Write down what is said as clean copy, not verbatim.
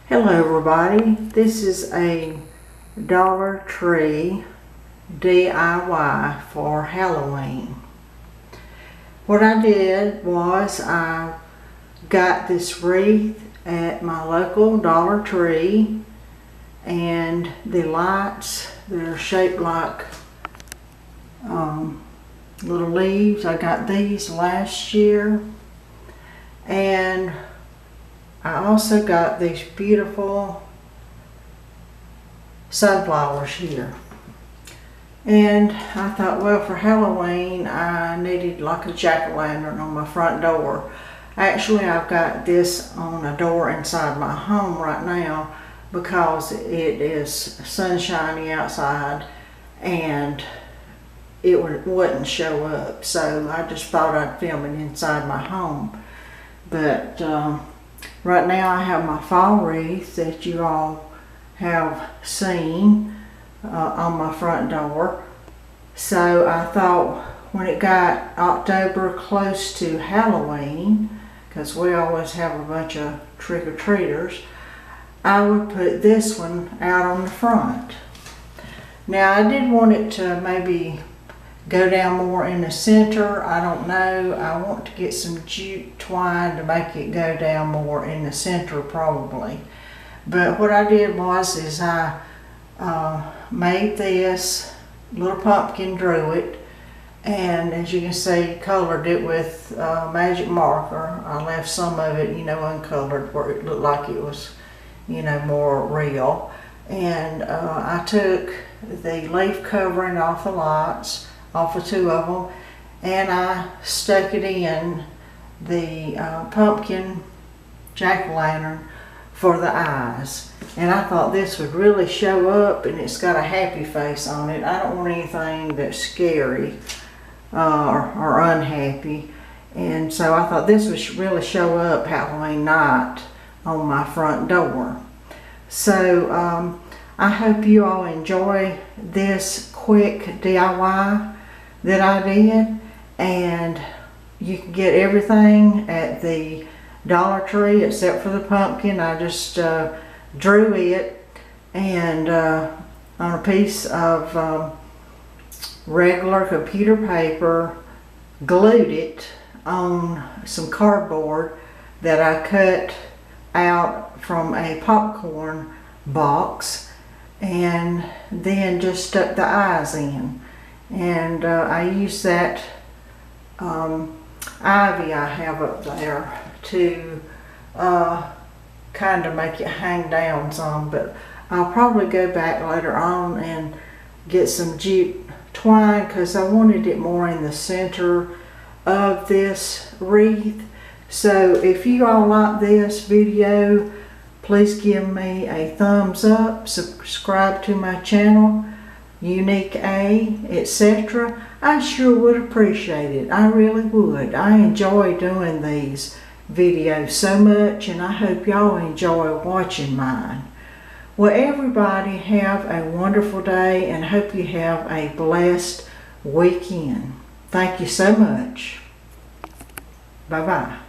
Hello everybody, this is a Dollar Tree DIY for Halloween. What I did was I got this wreath at my local Dollar Tree, and the lights, they're shaped like little leaves. I got these last year, and I also got these beautiful sunflowers here. And I thought, well, for Halloween I needed like a jack-o'-lantern on my front door. Actually, I've got this on a door inside my home right now because it is sunshiny outside and it wouldn't show up. So I just thought I'd film it inside my home. But right now I have my fall wreath that you all have seen on my front door. So I thought when it got October close to Halloween, because we always have a bunch of trick-or-treaters, I would put this one out on the front. Now I did want it to maybe go down more in the center. I don't know. I want to get some jute twine to make it go down more in the center probably. But what I did was I made this little pumpkin, drew it, and as you can see, colored it with magic marker. I left some of it, uncolored, where it looked like it was, more real. And I took the leaf covering off the lights, off of two of them, and I stuck it in the pumpkin jack-o'-lantern for the eyes. And I thought this would really show up, and it's got a happy face on it. I don't want anything that's scary or unhappy, and so I thought this would really show up Halloween night on my front door. So I hope you all enjoy this quick DIY that I did, and you can get everything at the Dollar Tree except for the pumpkin. I just drew it and on a piece of regular computer paper, glued it on some cardboard that I cut out from a popcorn box, and then just stuck the eyes in. And I use that ivy I have up there to kind of make it hang down some, but I'll probably go back later on and get some jute twine because I wanted it more in the center of this wreath. So if you all like this video, please give me a thumbs up, subscribe to my channel, Unique A, etc. I sure would appreciate it. I really would. I enjoy doing these videos so much, and I hope y'all enjoy watching mine. Well, everybody have a wonderful day, and hope you have a blessed weekend. Thank you so much. Bye-bye.